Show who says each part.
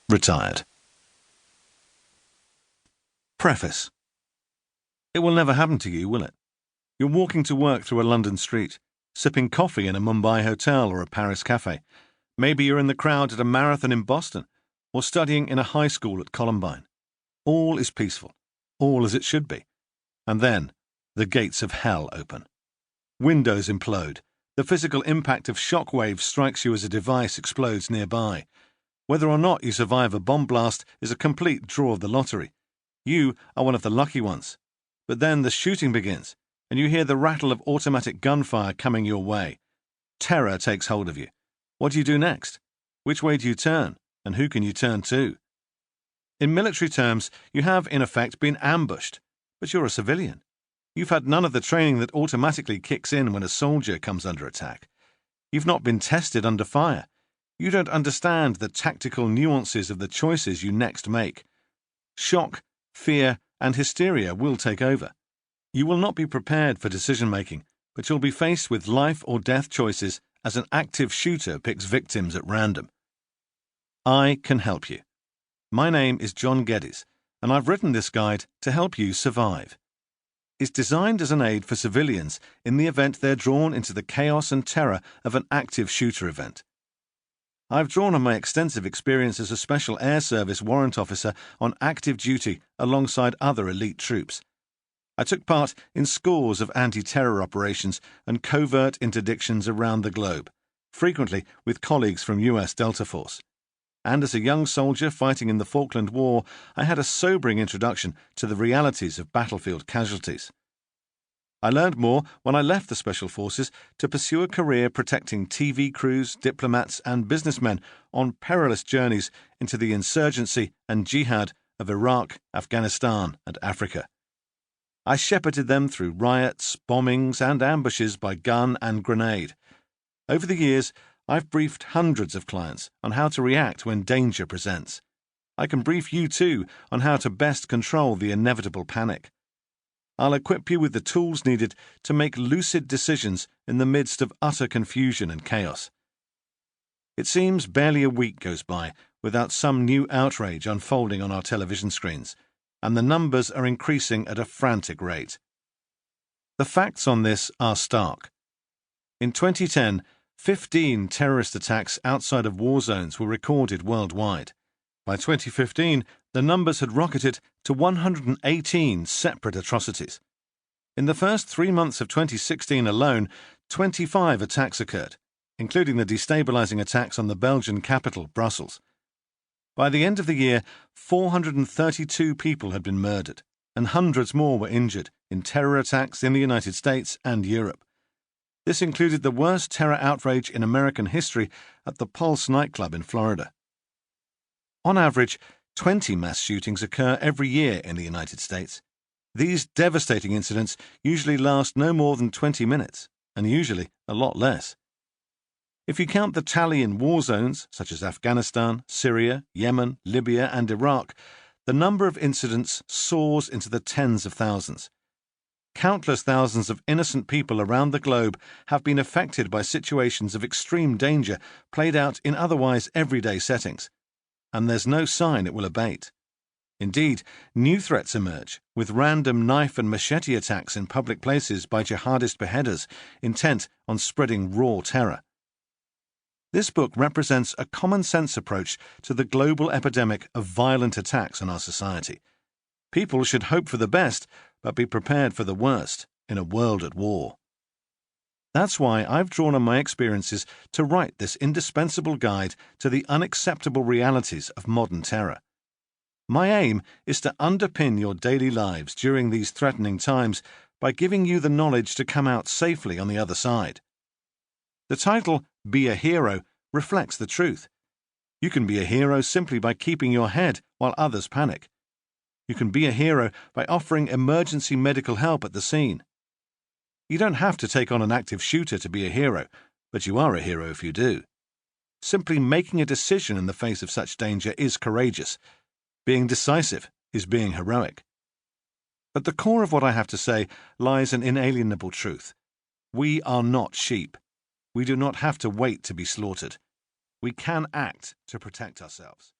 Speaker 1: Retired. Preface. It will never happen to you, will it? You're walking to work through a London street, sipping coffee in a Mumbai hotel or a Paris cafe. Maybe you're in the crowd at a marathon in Boston, or studying in a high school at Columbine. All is peaceful, all as it should be. And then, the gates of hell open. Windows implode. The physical impact of shock waves strikes you as a device explodes nearby. Whether or not you survive a bomb blast is a complete draw of the lottery. You are one of the lucky ones. But then the shooting begins, and you hear the rattle of automatic gunfire coming your way. Terror takes hold of you. What do you do next? Which way do you turn, and who can you turn to? In military terms, you have, in effect, been ambushed, but you're a civilian. You've had none of the training that automatically kicks in when a soldier comes under attack. You've not been tested under fire. You don't understand the tactical nuances of the choices you next make. Shock, fear, and hysteria will take over. You will not be prepared for decision-making, but you'll be faced with life or death choices as an active shooter picks victims at random. I can help you. My name is John Geddes, and I've written this guide to help you survive. It's designed as an aid for civilians in the event they're drawn into the chaos and terror of an active shooter event. I've drawn on my extensive experience as a Special Air Service warrant officer on active duty alongside other elite troops. I took part in scores of anti-terror operations and covert interdictions around the globe, frequently with colleagues from US Delta Force. And as a young soldier fighting in the Falkland War, I had a sobering introduction to the realities of battlefield casualties. I learned more when I left the Special Forces to pursue a career protecting TV crews, diplomats, and businessmen on perilous journeys into the insurgency and jihad of Iraq, Afghanistan, and Africa. I shepherded them through riots, bombings, and ambushes by gun and grenade. Over the years, I've briefed hundreds of clients on how to react when danger presents. I can brief you too on how to best control the inevitable panic. I'll equip you with the tools needed to make lucid decisions in the midst of utter confusion and chaos. It seems barely a week goes by without some new outrage unfolding on our television screens, and the numbers are increasing at a frantic rate. The facts on this are stark. In 2010, 15 terrorist attacks outside of war zones were recorded worldwide. By 2015, the numbers had rocketed to 118 separate atrocities. In the first 3 months of 2016 alone, 25 attacks occurred, including the destabilizing attacks on the Belgian capital, Brussels. By the end of the year, 432 people had been murdered, and hundreds more were injured in terror attacks in the United States and Europe. This included the worst terror outrage in American history at the Pulse nightclub in Florida. On average, 20 mass shootings occur every year in the United States. These devastating incidents usually last no more than 20 minutes, and usually a lot less. If you count the tally in war zones, such as Afghanistan, Syria, Yemen, Libya, and Iraq, the number of incidents soars into the tens of thousands. Countless thousands of innocent people around the globe have been affected by situations of extreme danger played out in otherwise everyday settings. And there's no sign it will abate. Indeed, new threats emerge, with random knife and machete attacks in public places by jihadist beheaders intent on spreading raw terror. This book represents a common-sense approach to the global epidemic of violent attacks on our society. People should hope for the best, but be prepared for the worst in a world at war. That's why I've drawn on my experiences to write this indispensable guide to the unacceptable realities of modern terror. My aim is to underpin your daily lives during these threatening times by giving you the knowledge to come out safely on the other side. The title, Be a Hero, reflects the truth. You can be a hero simply by keeping your head while others panic. You can be a hero by offering emergency medical help at the scene. You don't have to take on an active shooter to be a hero, but you are a hero if you do. Simply making a decision in the face of such danger is courageous. Being decisive is being heroic. At the core of what I have to say lies an inalienable truth. We are not sheep. We do not have to wait to be slaughtered. We can act to protect ourselves.